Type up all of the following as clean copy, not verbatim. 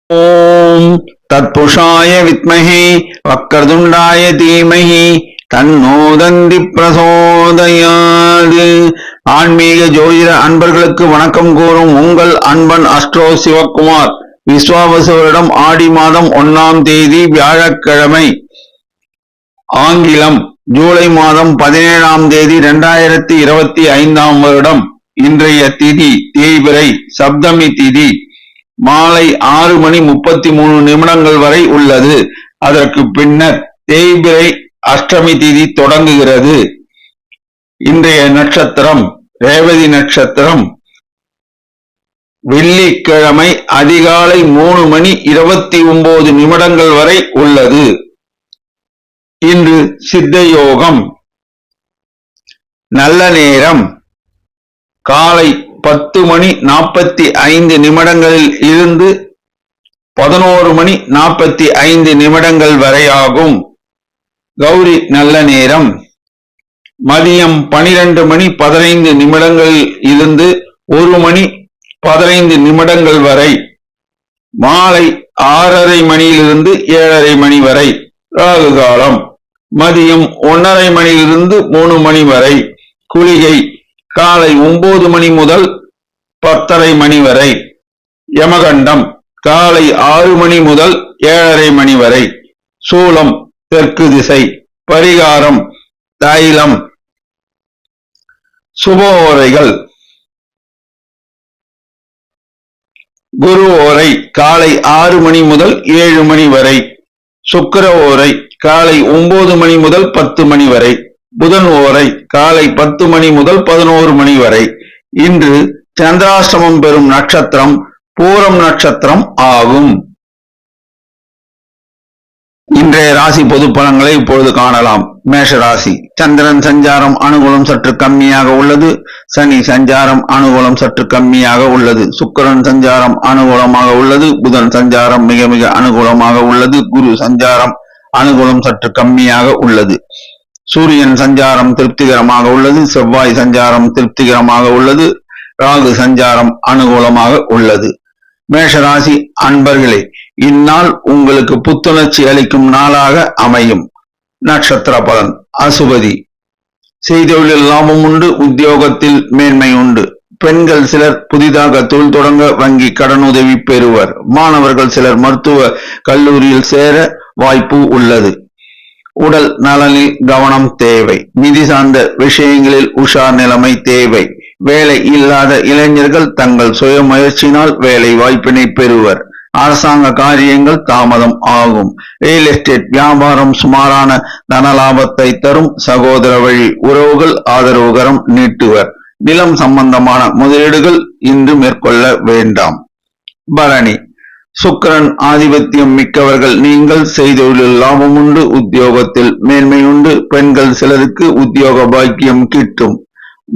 ஓம் தத்புருஷாய வித்மஹே வக்ரதுண்டாய தீமஹி தன்னோ தந்தி பிரசோதயாது. ஆன்மீக ஜோதிட அன்பர்களுக்கு வணக்கம் கூறும் உங்கள் அன்பன் அஸ்ட்ரோ சிவகுமார். விஸ்வாவசுவரிடம் ஆடி மாதம் 1ஆம் தேதி வியாழக்கிழமை, ஆங்கிலம் ஜூலை மாதம் 17ஆம் தேதி 2025ஆம் வருடம். இன்றைய திதி தேய்பிறை, சப்தமி திதி மாலை 6:33 வரை உள்ளது. அதற்கு பின்னர் தேய்பிறை அஷ்டமி திதி தொடங்குகிறது. இன்றைய நட்சத்திரம் ரேவதி நட்சத்திரம். வெள்ளிக்கிழமை அதிகாலை 3:29 வரை உள்ளது. இன்று சித்த யோகம். நல்ல நேரம் காலை 10:45 இருந்து 11:45 வரையாகும். கௌரி நல்ல நேரம் மதியம் 12:15 இருந்து 1:15 வரை. மாலை 6:30 7:30 வரை. ராகு காலம் மதியம் 1:30 3 வரை. குளிகை காலை 9 முதல் 10:30 வரை. யமகண்டம் காலை 6 முதல் 7:30 வரை. சூலம் தெற்கு திசை. பரிகாரம் தைலம். சுப ஓரைகள். குரு ஓரை காலை 6 முதல் 7 வரை. சுக்கிர ஓரை காலை 9 முதல் 10 வரை. புதன் ஓரை காலை 10 முதல் 11 வரை. இன்று சந்திராஷ்டமம் பெறும் நட்சத்திரம் பூரம் நட்சத்திரம் ஆகும். இன்றைய ராசி பொது பலன்களை இப்பொழுது காணலாம். மேஷ ராசி. சந்திரன் சஞ்சாரம் அனுகூலம் சற்று கம்மியாக உள்ளது. சனி சஞ்சாரம் அனுகூலம் சற்று கம்மியாக உள்ளது. சுக்கிரன் சஞ்சாரம் அனுகூலமாக உள்ளது. புதன் சஞ்சாரம் மிக மிக அனுகூலமாக உள்ளது. குரு சஞ்சாரம் அனுகூலம் சற்று கம்மியாக உள்ளது. சூரியன் சஞ்சாரம் திருப்திகரமாக உள்ளது. செவ்வாய் சஞ்சாரம் திருப்திகரமாக உள்ளது. ராகு சஞ்சாரம் அனுகூலமாக உள்ளது. மேஷராசி அன்பர்களே, இந்நாள் உங்களுக்கு புத்துணர்ச்சி அளிக்கும் நாளாக அமையும். நட்சத்திர பலன். அசுபதி. செய்தொழில் லாபம் உண்டு. உத்தியோகத்தில் மேன்மை உண்டு. பெண்கள் சிலர் புதிதாக தொழில் தொடங்க வங்கி கடனுதவி பெறுவர். மாணவர்கள் சிலர் மருத்துவ கல்லூரியில் சேர வாய்ப்பு உள்ளது. உடல் நலனில் கவனம் தேவை. நிதி சார்ந்த விஷயங்களில் உஷார் நிலைமை தேவை. வேலை இல்லாத இளைஞர்கள் தங்கள் சுய முயற்சியினால் வேலை வாய்ப்பினை பெறுவர். அரசாங்க காரியங்கள் தாமதம் ஆகும். ரியல் எஸ்டேட் வியாபாரம் சுமாரான தன லாபத்தை தரும். சகோதர வழி உறவுகள் ஆதரவுகரம் நீட்டுவர். நிலம் சம்பந்தமான முதலீடுகள் இன்று மேற்கொள்ள வேண்டாம். பரணி. சுக்கிரன் ஆதிபத்தியம் மிக்கவர்கள் நீங்கள். செய்தொழில் லாபம் உண்டு. உத்தியோகத்தில் மேன்மை உண்டு. பெண்கள் சிலருக்கு உத்தியோக பாக்கியம் கிட்டும்.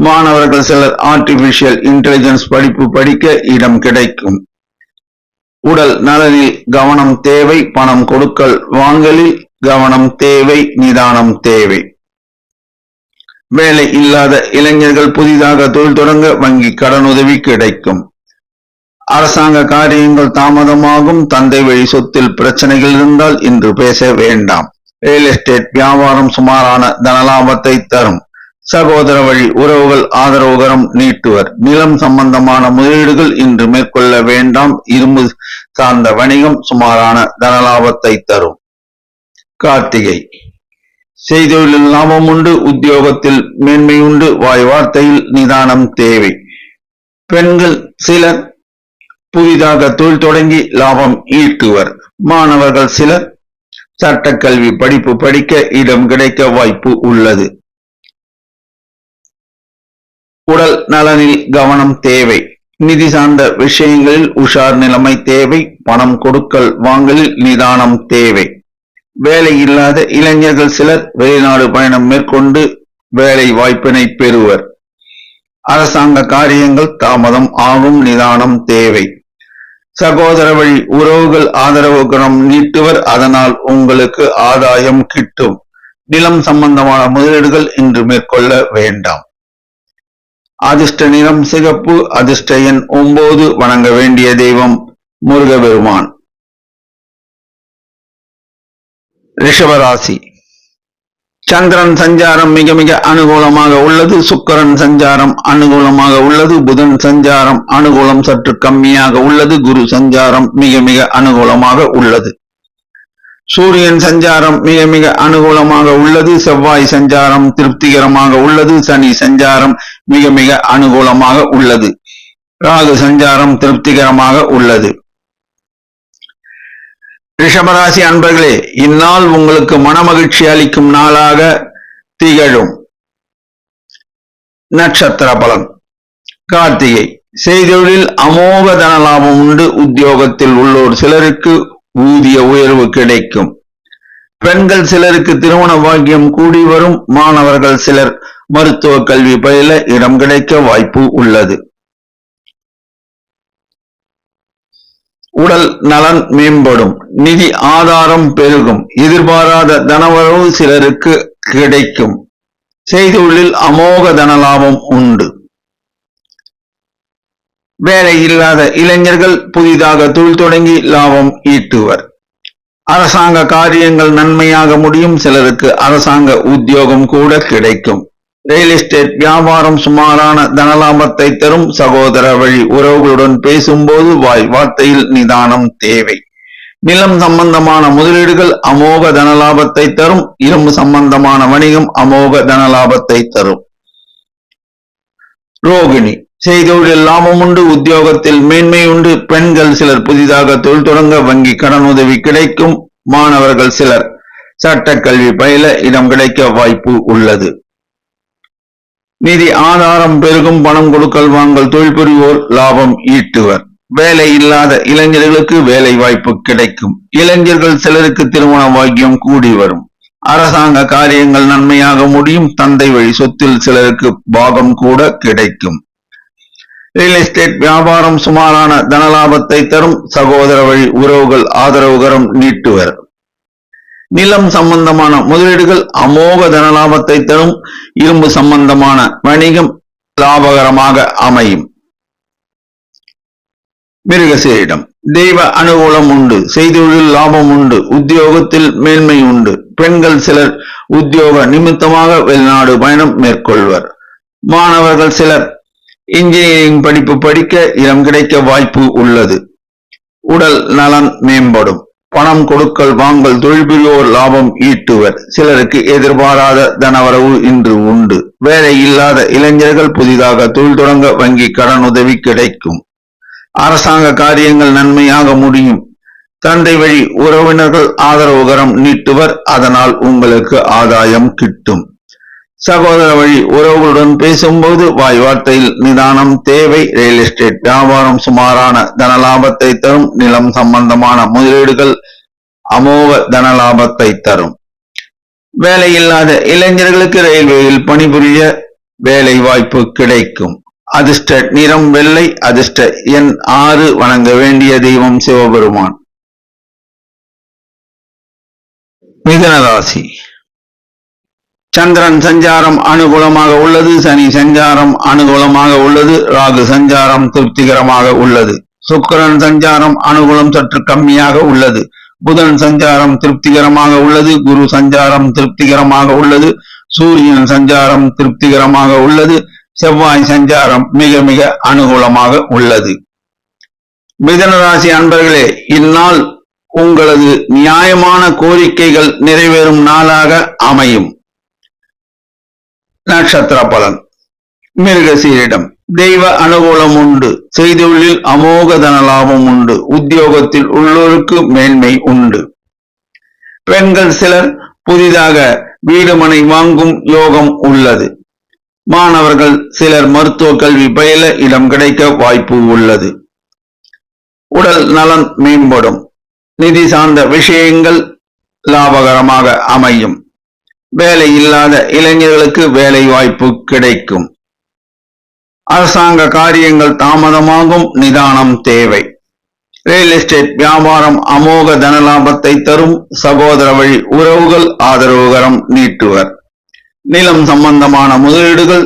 மாணவர்கள் சிலர் ஆர்டிபிஷியல் இன்டெலிஜென்ஸ் படிப்பு படிக்க இடம் கிடைக்கும். உடல் நலனில் கவனம் தேவை. பணம் கொடுக்கல் வாங்கலில் கவனம் தேவை. நிதானம் தேவை. வேலை இல்லாத இளைஞர்கள் புதிதாக தொழில் தொடங்க வங்கி கடனுதவி கிடைக்கும். அரசாங்க காரியங்கள் தாமதமாகும். தந்தை வழி சொத்தில் பிரச்சனைகள் இருந்தால் இன்று பேச வேண்டாம். ரியல் எஸ்டேட் வியாபாரம் சுமாரான தனலாபத்தை தரும். சகோதர வழி உறவுகள் ஆதரவுகரம் நீட்டுவர். நிலம் சம்பந்தமான முதலீடுகள் இன்று மேற்கொள்ள வேண்டாம். இரும்பு சார்ந்த வணிகம் சுமாரான தனலாபத்தை தரும். கார்த்திகை. செய்தொழில் லாபம் உண்டு. உத்தியோகத்தில் மேன்மை உண்டு. வாய் வார்த்தையில் நிதானம் தேவை. பெண்கள் சிலர் புதிதாக தொழில் தொடங்கி லாபம் ஈட்டுவர். மாணவர்கள் சிலர் சட்டக்கல்வி படிப்பு படிக்க இடம் கிடைக்க வாய்ப்பு உள்ளது. உடல் நலனில் கவனம் தேவை. நிதி சார்ந்த விஷயங்களில் உஷார் நிலைமை தேவை. பணம் கொடுக்கல் வாங்கலில் நிதானம் தேவை. வேலை இல்லாத இளைஞர்கள் சிலர் வெளிநாடு பயணம் மேற்கொண்டு வேலை வாய்ப்பினை பெறுவர். அரசாங்க காரியங்கள் தாமதம் ஆகும். நிதானம் தேவை. சகோதர வழி உறவுகள் ஆதரவுகரம் நீட்டுவர். அதனால் உங்களுக்கு ஆதாயம் கிட்டும். நிலம் சம்பந்தமான முதலீடுகள் இன்று மேற்கொள்ள வேண்டாம். அதிர்ஷ்ட நிறம் சிகப்பு. அதிர்ஷ்ட எண் 9. வணங்க வேண்டிய தெய்வம் முருகபெருமான். ரிஷபராசி. சந்திரன் சஞ்சாரம் மிக மிக அனுகூலமாக உள்ளது. சுக்கிரன் சஞ்சாரம் அனுகூலமாக உள்ளது. புதன் சஞ்சாரம் அனுகூலம் சற்று கம்மியாக உள்ளது. குரு சஞ்சாரம் மிக மிக அனுகூலமாக உள்ளது. சூரியன் சஞ்சாரம் மிக மிக அனுகூலமாக உள்ளது. செவ்வாய் சஞ்சாரம் திருப்திகரமாக உள்ளது. சனி சஞ்சாரம் மிக மிக அனுகூலமாக உள்ளது. ராகு சஞ்சாரம் திருப்திகரமாக உள்ளது. ரிஷபராசி அன்பர்களே, இந்நாள் உங்களுக்கு மனமகிழ்ச்சி அளிக்கும் நாளாக திகழும். நட்சத்திர பலன். கார்த்திகை. செய்தொழில் அமோக தன லாபம் உண்டு. உத்தியோகத்தில் உள்ளோர் சிலருக்கு ஊதிய உயர்வு கிடைக்கும். பெண்கள் சிலருக்கு திருமண பாக்கியம் கூடி வரும். மாணவர்கள் சிலர் மருத்துவ கல்வி பயில இடம் கிடைக்க வாய்ப்பு உள்ளது. உடல் நலன் மேம்படும். நிதி ஆதாரம் பெருகும். எதிர்பாராத தனவரவு சிலருக்கு கிடைக்கும். செய்தொழில் அமோக தன லாபம் உண்டு. வேலை இல்லாத இளைஞர்கள் புதிதாக தொழில் தொடங்கி லாபம் ஈட்டுவர். அரசாங்க காரியங்கள் நன்மையாக முடியும். சிலருக்கு அரசாங்க உத்தியோகம் கூட கிடைக்கும். ரியல் எஸ்டேட் வியாபாரம் சுமாரான தனலாபத்தை தரும். சகோதர வழி உறவுகளுடன் பேசும்போது வார்த்தையில் நிதானம் தேவை. நிலம் சம்பந்தமான முதலீடுகள் அமோக தனலாபத்தை தரும். இரும்பு சம்பந்தமான வணிகம் அமோக தனலாபத்தை தரும். ரோகிணி. செய்தொழில் லாபம் உண்டு. உத்தியோகத்தில் மேன்மை உண்டு. பெண்கள் சிலர் புதிதாக தொழில் தொடங்க வங்கி கடன் உதவி கிடைக்கும். மாணவர்கள் சிலர் சட்ட கல்வி பயில இடம் கிடைக்க வாய்ப்பு உள்ளது. நிதி ஆதாரம் பெருகும். பணம் கொடுக்கல் வாங்கல் தொழில் புரிவோர் லாபம் ஈட்டுவர். வேலை இல்லாத இளைஞர்களுக்கு வேலை வாய்ப்பு கிடைக்கும். இளைஞர்கள் சிலருக்கு திருமண பாக்கியம் கூடி வரும். அரசாங்க காரியங்கள் நன்மையாக முடியும். தந்தை வழி சொத்தில் சிலருக்கு பாகம் கூட கிடைக்கும். ரியல் எஸ்டேட் வியாபாரம் சுமாரான தனலாபத்தை தரும். சகோதர வழி உறவுகள் ஆதரவுகரம் நீட்டுவர். நிலம் சம்பந்தமான முதலீடுகள் அமோக தனலாபத்தை தரும். இரும்பு சம்பந்தமான வணிகம் லாபகரமாக அமையும். மிருகசீரிடம். தெய்வ அனுகூலம் உண்டு. செய்தொழில் லாபம் உண்டு. உத்தியோகத்தில் மேன்மை உண்டு. பெண்கள் சிலர் உத்தியோக நிமித்தமாக வெளிநாடு பயணம் மேற்கொள்வர். மாணவர்கள் சிலர் இன்ஜினியரிங் படிப்பு படிக்க இடம் கிடைக்க வாய்ப்பு உள்ளது. உடல் நலன் மேம்படும். பணம் கொடுக்கல் வாங்கல் தொழில் புரிவோர் லாபம் ஈட்டுவர். சிலருக்கு எதிர்பாராத தனவரவு இன்று உண்டு. வேலை இல்லாத இளைஞர்கள் புதிதாக தொழில் தொடங்க வங்கி கடன் உதவி கிடைக்கும். அரசாங்க காரியங்கள் நன்மையாக முடியும். தந்தை வழி உறவினர்கள் ஆதரவுகரம் நீட்டுவர். அதனால் உங்களுக்கு ஆதாயம் கிட்டும். சகோதர வழி உறவுகளுடன் பேசும்போது வார்த்தையில் நிதானம் தேவை. ரியல் எஸ்டேட் வியாபாரம் சுமாரான தனலாபத்தை தரும். நிலம் சம்பந்தமான முதலீடுகள் அமோக தனலாபத்தை தரும். வேலை இல்லாத இளைஞர்களுக்கு ரயில்வேயில் பணிபுரிய வேலை வாய்ப்பு கிடைக்கும். அதிர்ஷ்ட நிறம் வெள்ளை. அதிர்ஷ்ட எண் 6. வணங்க வேண்டிய தெய்வம் சிவபெருமான். மிதுன ராசி. சந்திரன் சஞ்சாரம் அனுகூலமாக உள்ளது. சனி சஞ்சாரம் அனுகூலமாக உள்ளது. ராகு சஞ்சாரம் திருப்திகரமாக உள்ளது. சுக்கிரன் சஞ்சாரம் அனுகூலம் சற்று கம்மியாக உள்ளது. புதன் சஞ்சாரம் திருப்திகரமாக உள்ளது. குரு சஞ்சாரம் திருப்திகரமாக உள்ளது. சூரியன் சஞ்சாரம் திருப்திகரமாக உள்ளது. செவ்வாய் சஞ்சாரம் மிக மிக அனுகூலமாக உள்ளது. மிதுன ராசி அன்பர்களே, இந்நாள் உங்களது நியாயமான கோரிக்கைகள் நிறைவேறும் நாளாக அமையும். நட்சத்திர பலன். மிருகசீரிடம். தெய்வ அனுகூலம் உண்டு. செய்தொழில் அமோக தனலாபம் உண்டு. உத்தியோகத்தில் உள்ளோருக்கு மேன்மை உண்டு. பெண்கள் சிலர் புதிதாக வீடு மனை வாங்கும் யோகம் உள்ளது. மாணவர்கள் சிலர் மருத்துவ கல்வி பயில இடம் கிடைக்க வாய்ப்பு உள்ளது. உடல் நலன் மேம்படும். நிதி சார்ந்த விஷயங்கள் லாபகரமாக அமையும். வேலை இல்லாத இளைஞர்களுக்கு வேலை வாய்ப்பு கிடைக்கும். அரசாங்க காரியங்கள் தாமதமாகும். நிதானம் தேவை. ரியல் எஸ்டேட் வியாபாரம் அமோக தனலாபத்தை தரும். சகோதர வழி உறவுகள் ஆதரவுகரம் நீட்டுவர். நிலம் சம்பந்தமான முதலீடுகள்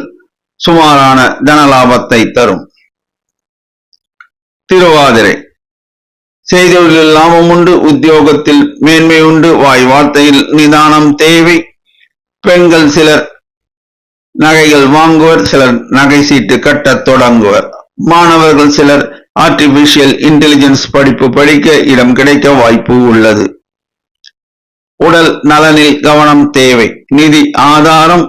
சுமாரான தனலாபத்தை தரும். திருவாதிரை. செய்தொழிலில் லாபம் உண்டு, உத்தியோகத்தில் மேன்மை உண்டு, வாய் வார்த்தையில் நிதானம் தேவை. பெண்கள் சிலர் நகைகள் வாங்குவர், சிலர் நகை சீட்டு கட்டத் தொடங்குவர். மாணவர்கள் சிலர் ஆர்டிபிஷியல் இன்டெலிஜென்ஸ் படிப்பு படிக்க இடம் கிடைக்க வாய்ப்பு உள்ளது. உடல் நலனில் கவனம் தேவை. நிதி ஆதாரம்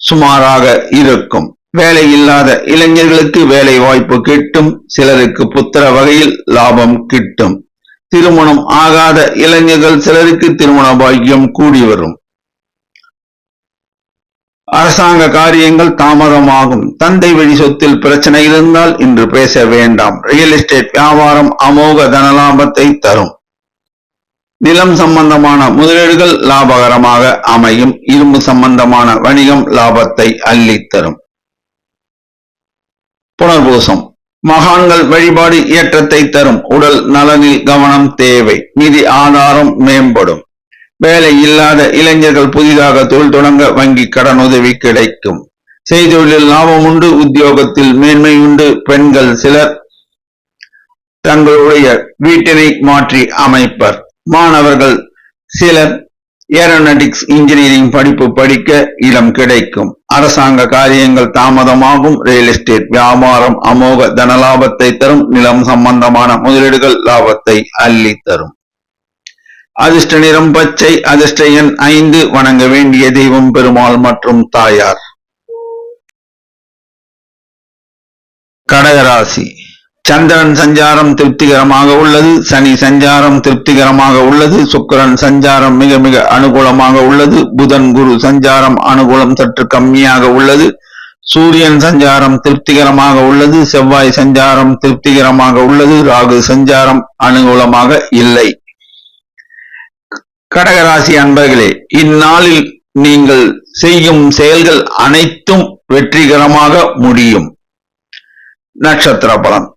சுமாராக இருக்கும். வேலை இல்லாத இளைஞர்களுக்கு வேலை வாய்ப்பு கிட்டும். சிலருக்கு புத்திர வகையில் லாபம் கிட்டும். திருமணம் ஆகாத இளைஞர்கள் சிலருக்கு திருமண பாக்கியம் கூடி வரும். அரசாங்க காரியங்கள் தாமதமாகும். தந்தை வழி சொத்தில் பிரச்சனை இருந்தால் இன்று பேச வேண்டாம். ரியல் எஸ்டேட் வியாபாரம் அமோக தனலாபத்தை தரும். நிலம் சம்பந்தமான முதலீடுகள் லாபகரமாக அமையும். இரும்பு சம்பந்தமான வணிகம் லாபத்தை அள்ளித்தரும். புனர்பூசம் மகான்கள் வழிபாடு ஏற்றத்தை தரும். உடல் நலனில் கவனம் தேவை. நிதி ஆதாரம் மேம்படும். வேலை இல்லாத இளைஞர்கள் புதிதாக தொழில் தொடங்க வங்கி கடனுதவி கிடைக்கும். செய்தொழிலில் லாபம் உண்டு, உத்தியோகத்தில் மேன்மை உண்டு. பெண்கள் சிலர் தங்களுடைய வீட்டினை மாற்றி அமைப்பர். மாணவர்கள் சிலர் ஏரோநாட்டிக்ஸ் இன்ஜினியரிங் படிப்பு படிக்க இடம் கிடைக்கும். அரசாங்க காரியங்கள் தாமதமாகும். ரியல் எஸ்டேட் வியாபாரம் அமோக தனலாபத்தை தரும். நிலம் சம்பந்தமான முதலீடுகள் லாபத்தை அள்ளி தரும். அதிர்ஷ்ட நிறம் பச்சை. அதிர்ஷ்ட எண் 5. வணங்க வேண்டிய தெய்வம் பெருமாள் மற்றும் தாயார். கடகராசி சந்திரன் சஞ்சாரம் திருப்திகரமாக உள்ளது. சனி சஞ்சாரம் திருப்திகரமாக உள்ளது. சுக்கிரன் சஞ்சாரம் மிக மிக அனுகூலமாக உள்ளது. புதன் குரு சஞ்சாரம் அனுகூலம் சற்று கம்மியாக உள்ளது. சூரியன் சஞ்சாரம் திருப்திகரமாக உள்ளது. செவ்வாய் சஞ்சாரம் திருப்திகரமாக உள்ளது. ராகு சஞ்சாரம் அனுகூலமாக இல்லை. கடகராசி அன்பர்களே, இந்நாளில் நீங்கள் செய்யும் செயல்கள் அனைத்தும் வெற்றிகரமாக முடியும். நட்சத்திர பலன்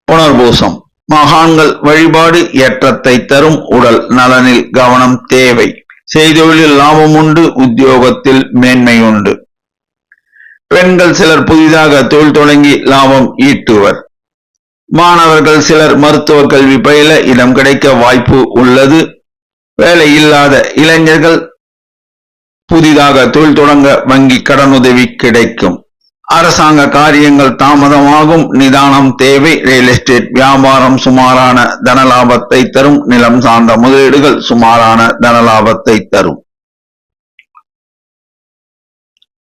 புனர்பூசம் மகான்கள் வழிபாடு ஏற்றத்தை தரும். உடல் நலனில் கவனம் தேவை. செய்தொழிலில் லாபம் உண்டு, உத்தியோகத்தில் மேன்மை உண்டு. பெண்கள் சிலர் புதிதாக தொழில் தொடங்கி லாபம் ஈட்டுவர். மாணவர்கள் சிலர் மருத்துவ கல்வி பயில இடம் கிடைக்க வாய்ப்பு உள்ளது. வேலை இல்லாத இளைஞர்கள் புதிதாக தொழில் தொடங்க வங்கி கடனுதவி கிடைக்கும். அரசாங்க காரியங்கள் தாமதமாகும். நிதானம் தேவை. ரியல் எஸ்டேட் வியாபாரம் சுமாரான தனலாபத்தை தரும். நிலம் சார்ந்த முதலீடுகள் சுமாரான தனலாபத்தை தரும்.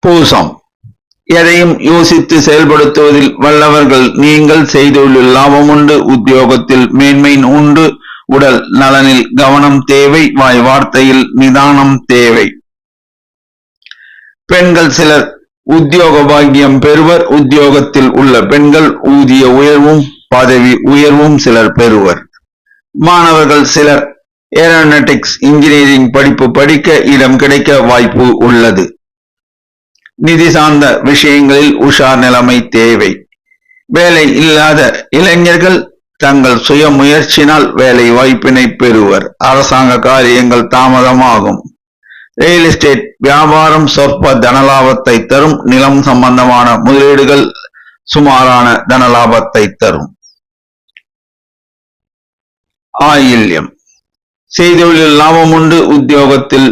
பூசம் எதையும் யோசித்து செயல்படுத்துவதில் வல்லவர்கள் நீங்கள். செய்தொழிலில் லாபம் உண்டு, உத்தியோகத்தில் மேன்மை உண்டு. உடல் நலனில் கவனம் தேவை. வாய் வார்த்தையில் நிதானம் தேவை. பெண்கள் சிலர் உத்தியோக பாக்கியம் பெறுவர். உத்தியோகத்தில் உள்ள பெண்கள் ஊதிய உயர்வும் பதவி உயர்வும் சிலர் பெறுவர். மாணவர்கள் சிலர் ஏரோநாட்டிக்ஸ் இன்ஜினியரிங் படிப்பு படிக்க இடம் கிடைக்க வாய்ப்பு உள்ளது. நிதி சார்ந்த விஷயங்களில் உஷார் நிலைமை தேவை. வேலை இல்லாத இளைஞர்கள் தங்கள் சுய முயற்சினால் வேலை வாய்ப்பினை பெறுவர். அரசாங்க காரியங்கள் தாமதமாகும். ரியல் எஸ்டேட் வியாபாரம் சொற்ப தனலாபத்தை தரும். நிலம் சம்பந்தமான முதலீடுகள் சுமாரான தனலாபத்தை தரும். ஆயில்யம் செய்தொழிலில் லாபம் உண்டு, உத்தியோகத்தில்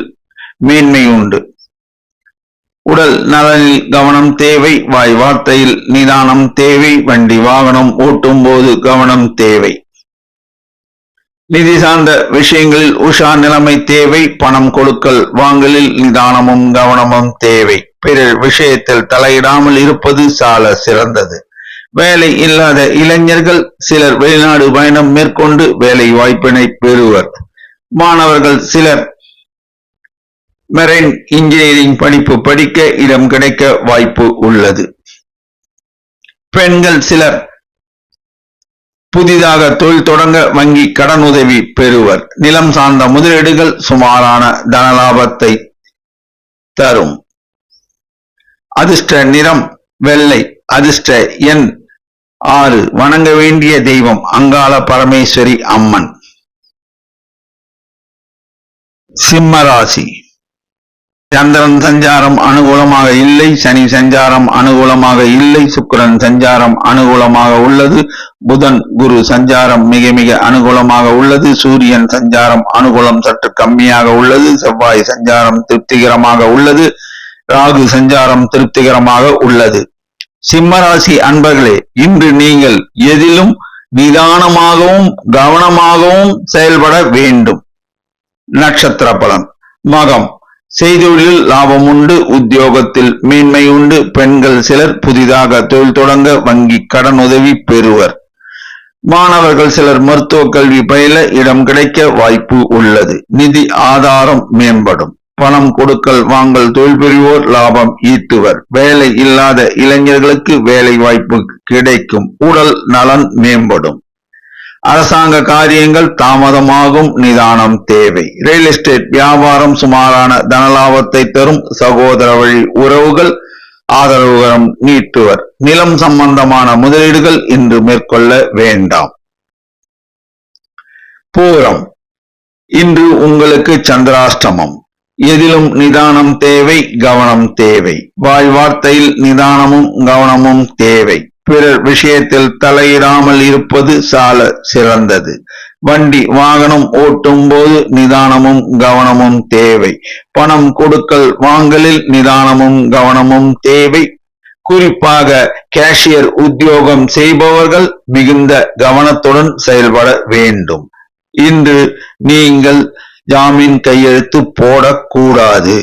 மேன்மை உண்டு. உடல் நலனில் கவனம் தேவை. வாய் வார்த்தையில் நிதானம் தேவை. வண்டி வாகனம் ஓட்டும் போது கவனம் தேவை. நிதி சார்ந்த விஷயங்களில் உஷார் நிலைமை தேவை. பணம் கொடுக்கல் வாங்கலில் நிதானமும் கவனமும் தேவை. பிறர் விஷயத்தில் தலையிடாமல் இருப்பது சால சிறந்தது. வேலை இல்லாத இளைஞர்கள் சிலர் வெளிநாடு பயணம் மேற்கொண்டு வேலை வாய்ப்பினை பெறுவர். மாணவர்கள் சிலர் மெரைன் இன்ஜினியரிங் படிப்பு படிக்க இடம் கிடைக்க வாய்ப்பு உள்ளது. பெண்கள் சிலர் புதிதாக தொழில் தொடங்க வங்கி கடனுதவி பெறுவர். நிலம் சார்ந்த முதலீடுகள் சுமாரான தனலாபத்தை தரும். அதிர்ஷ்ட நிறம் வெள்ளை. அதிர்ஷ்ட எண் 6. வணங்க வேண்டிய தெய்வம் அங்காள பரமேஸ்வரி அம்மன். சிம்மராசி சந்திரன் சஞ்சாரம் அனுகூலமாக இல்லை, சனி சஞ்சாரம் அனுகூலமாக இல்லை, சுக்கிரன் சஞ்சாரம் அனுகூலமாக உள்ளது, புதன் குரு சஞ்சாரம் மிக மிக அனுகூலமாக உள்ளது, சூரியன் சஞ்சாரம் அனுகூலம் சற்று கம்மியாக உள்ளது, செவ்வாய் சஞ்சாரம் திருப்திகரமாக உள்ளது, ராகு சஞ்சாரம் திருப்திகரமாக உள்ளது. சிம்மராசி அன்பர்களே, இன்று நீங்கள் எதிலும் நிதானமாகவும் கவனமாகவும் செயல்பட வேண்டும். நட்சத்திர பலன். மகம். செய்தொழிலில் லாபம் உண்டு, உத்தியோகத்தில் மேன்மை உண்டு, பெண்கள் சிலர் புதிதாக தொழில் தொடங்க வங்கி கடன் உதவி பெறுவர். மாணவர்கள் சிலர் மருத்துவ கல்வி பயில இடம் கிடைக்க வாய்ப்பு உள்ளது. நிதி ஆதாரம் மேம்படும். பணம் கொடுக்கல் வாங்கல் தொழில் புரிவோர் லாபம் ஈட்டுவர். வேலை இல்லாத இளைஞர்களுக்கு வேலை வாய்ப்பு கிடைக்கும். உடல் நலன் மேம்படும். அரசாங்க காரியங்கள் தாமதமாகும், நிதானம் தேவை. ரியல் எஸ்டேட் வியாபாரம் சுமாரான தனலாபத்தை தரும். சகோதர வழி உறவுகள் ஆதரவுகரம் நீட்டுவர். நிலம் சம்பந்தமான முதலீடுகள் இன்று மேற்கொள்ள வேண்டாம். பூரம். இன்று உங்களுக்கு சந்திராஷ்டமம். எதிலும் நிதானம் தேவை, கவனம் தேவை. வாய் வார்த்தையில் நிதானமும் கவனமும் தேவை. பிறர் விஷயத்தில் தலையிடாமல் இருப்பது சால சிறந்தது. வண்டி வாகனம் ஓட்டும் போது நிதானமும் கவனமும் தேவை. பணம் கொடுக்கல் வாங்கலில் நிதானமும் கவனமும் தேவை. குறிப்பாக கேஷியர் உத்தியோகம் செய்பவர்கள் மிகுந்த கவனத்துடன் செயல்பட வேண்டும். இன்று நீங்கள் ஜாமீன் கையெழுத்து போடக்கூடாது.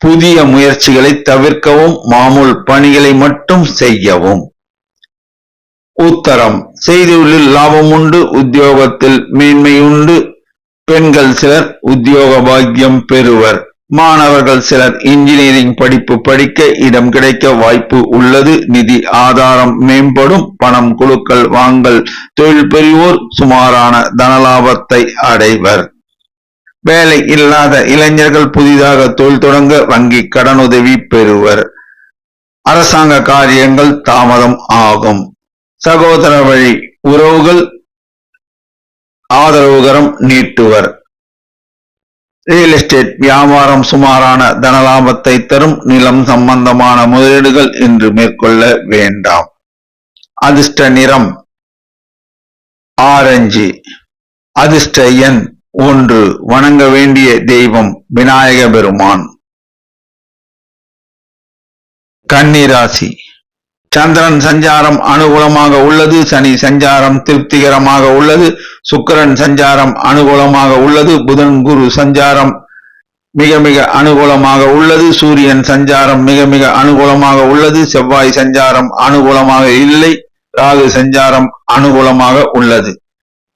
புதிய முயற்சிகளை தவிர்க்கவும், மாமூல் பணிகளை மட்டும் செய்யவும். உத்தரம். செய்தொழிலில் லாபம் உண்டு, உத்தியோகத்தில் மேன்மை உண்டு, பெண்கள் சிலர் உத்தியோக பாக்கியம் பெறுவர். மாணவர்கள் சிலர் இன்ஜினியரிங் படிப்பு படிக்க இடம் கிடைக்க வாய்ப்பு உள்ளது. நிதி ஆதாரம் மேம்படும். பணம் கொடுக்கல் வாங்கல் தொழில் புரிவோர் சுமாரான தனலாபத்தை அடைவர். வேலை இல்லாத இளைஞர்கள் புதிதாக தொழில் தொடங்க வங்கி கடனுதவி பெறுவர். அரசாங்க காரியங்கள் தாமதம் ஆகும். சகோதர வழி உறவுகள் ஆதரவுகரம் நீட்டுவர். ரியல் எஸ்டேட் வியாபாரம் சுமாரான தனலாபத்தை தரும். நிலம் சம்பந்தமான முதலீடுகள் இன்று மேற்கொள்ள வேண்டாம். அதிர்ஷ்ட நிறம் ஆரஞ்சு. அதிர்ஷ்ட எண் 1. வணங்க வேண்டிய தெய்வம் விநாயக பெருமான். கன்னிராசி. சந்திரன் சஞ்சாரம் அனுகூலமாக உள்ளது, சனி சஞ்சாரம் திருப்திகரமாக உள்ளது, சுக்கிரன் சஞ்சாரம் அனுகூலமாக உள்ளது, புதன் குரு சஞ்சாரம் மிக மிக அனுகூலமாக உள்ளது, சூரியன் சஞ்சாரம் மிக மிக அனுகூலமாக உள்ளது, செவ்வாய் சஞ்சாரம் அனுகூலமாக இல்லை, ராகு சஞ்சாரம் அனுகூலமாக உள்ளது.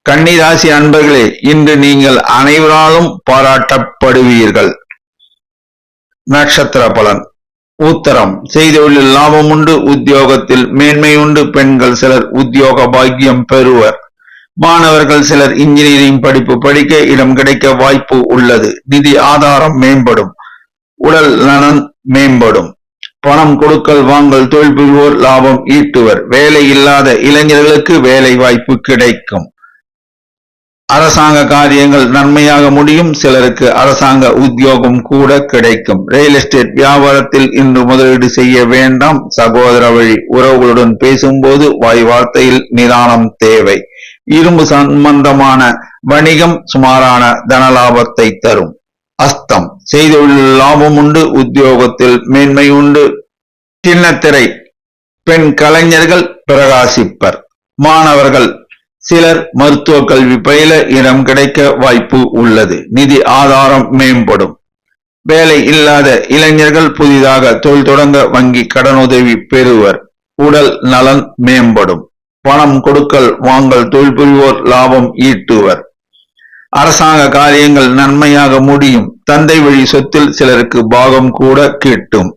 கன்னிராசி அன்பர்களே, இன்று நீங்கள் அனைவராலும் பாராட்டப்படுவீர்கள். நட்சத்திர பலன். உத்தரம். செய்தொழிலில் லாபம் உண்டு, உத்தியோகத்தில் மேன்மை உண்டு, பெண்கள் சிலர் உத்தியோக பாக்கியம் பெறுவர். மாணவர்கள் சிலர் இன்ஜினியரிங் படிப்பு படிக்க இடம் கிடைக்க வாய்ப்பு உள்ளது. நிதி ஆதாரம் மேம்படும். உடல் நலன் மேம்படும். பணம் கொடுக்கல் வாங்கல் தொழில் புரிவோர் லாபம் ஈட்டுவர். வேலை இல்லாத இளைஞர்களுக்கு வேலை வாய்ப்பு கிடைக்கும். அரசாங்க காரியங்கள் நன்மையாக முடியும். சிலருக்கு அரசாங்க உத்தியோகம் கூட கிடைக்கும். ரியல் எஸ்டேட் வியாபாரத்தில் இன்று முதலீடு செய்ய வேண்டாம். சகோதர வழி உறவுகளுடன் பேசும்போது வாய் வார்த்தையில் நிதானம் தேவை. இரும்பு சம்பந்தமான வணிகம் சுமாரான தனலாபத்தை தரும். அஸ்தம். செய்தொழிலில் லாபம் உண்டு, உத்தியோகத்தில் மேன்மை உண்டு, சின்னத்திரை பெண் கலைஞர்கள் பிரகாசிப்பர். மாணவர்கள் சிலர் மருத்துவ கல்வி பயில இடம் கிடைக்க வாய்ப்பு உள்ளது. நிதி ஆதாரம் மேம்படும். வேலை இல்லாத இளைஞர்கள் புதிதாக தொழில் தொடங்க வங்கி கடனுதவி பெறுவர். உடல் நலன் மேம்படும். பணம் கொடுக்கல் வாங்கல் தொழில் புரிவோர் லாபம் ஈட்டுவர். அரசாங்க காரியங்கள் நன்மையாக முடியும். தந்தை வழி சொத்தில் சிலருக்கு பாகம் கூட கிட்டும்.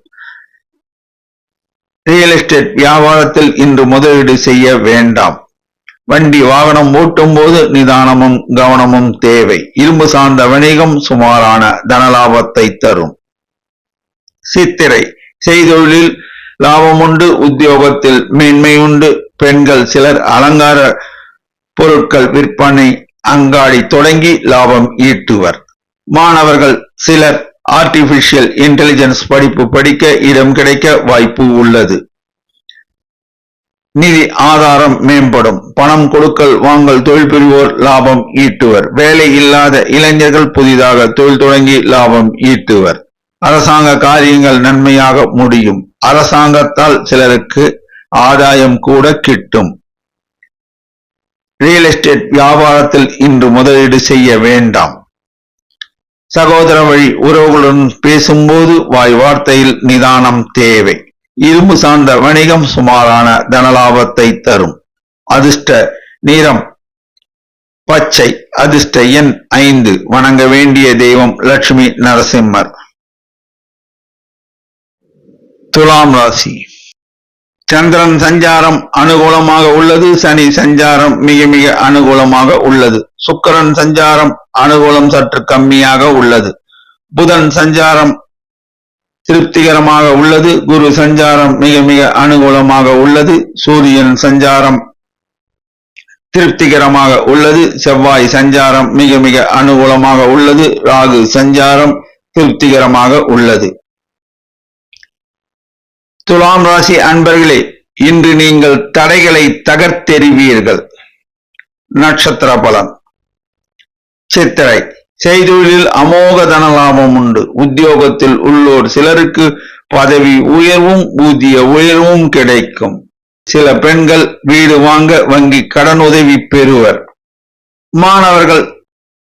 ரியல் எஸ்டேட் வியாபாரத்தில் இன்று முதலீடு செய்ய வேண்டாம். வண்டி வாகனம் ஓட்டும் போது நிதானமும் கவனமும் தேவை. இரும்பு சார்ந்த வணிகம் சுமாரான தனலாபத்தை தரும். சித்திரை. செய்தொழிலில் லாபம் உண்டு, உத்தியோகத்தில் மேன்மை உண்டு, பெண்கள் சிலர் அலங்கார பொருட்கள் விற்பனை அங்காடி தொடங்கி லாபம் ஈட்டுவர். மாணவர்கள் சிலர் ஆர்டிபிஷியல் இன்டெலிஜென்ஸ் படிப்பு படிக்க இடம் கிடைக்க வாய்ப்பு உள்ளது. நிதி ஆதாரம் மேம்படும். பணம் கொடுக்கல் வாங்கல் தொழில் புரிவோர் லாபம் ஈட்டுவர். வேலை இல்லாத இளைஞர்கள் புதிதாக தொழில் தொடங்கி லாபம் ஈட்டுவர். அரசாங்க காரியங்கள் நன்மையாக முடியும். அரசாங்கத்தால் சிலருக்கு ஆதாயம் கூட கிட்டும். ரியல் எஸ்டேட் வியாபாரத்தில் இன்று முதலீடு செய்ய வேண்டாம். சகோதர வழி உறவுகளுடன் பேசும்போது வாய் வார்த்தையில் நிதானம் தேவை. இரும்பு சார்ந்த வணிகம் சுமாரான தனலாபத்தை தரும். அதிர்ஷ்ட நிறம் பச்சை. அதிர்ஷ்ட எண் 5. வணங்க வேண்டிய தெய்வம் லட்சுமி நரசிம்மர். துலாம் ராசி. சந்திரன் சஞ்சாரம் அனுகூலமாக உள்ளது. சனி சஞ்சாரம் மிக மிக அனுகூலமாக உள்ளது. சுக்கிரன் சஞ்சாரம் அனுகூலம் சற்று கம்மியாக உள்ளது. புதன் சஞ்சாரம் திருப்திகரமாக உள்ளது. குரு சஞ்சாரம் மிக மிக அனுகூலமாக உள்ளது. சூரியன் சஞ்சாரம் திருப்திகரமாக உள்ளது. செவ்வாய் சஞ்சாரம் மிக மிக அனுகூலமாக உள்ளது. ராகு சஞ்சாரம் திருப்திகரமாக உள்ளது. துலாம் ராசி அன்பர்களே, இன்று நீங்கள் தடைகளை தகர்த்தெறிவீர்கள். நட்சத்திர பலன். சித்திரை. செய்தொழிலில் அமோக தன லாபம் உண்டு. உத்தியோகத்தில் உள்ளோர் சிலருக்கு பதவி உயர்வும் ஊதிய உயர்வும் கிடைக்கும். சில பெண்கள் வீடு வாங்க வங்கி கடன் உதவி பெறுவர். மாணவர்கள்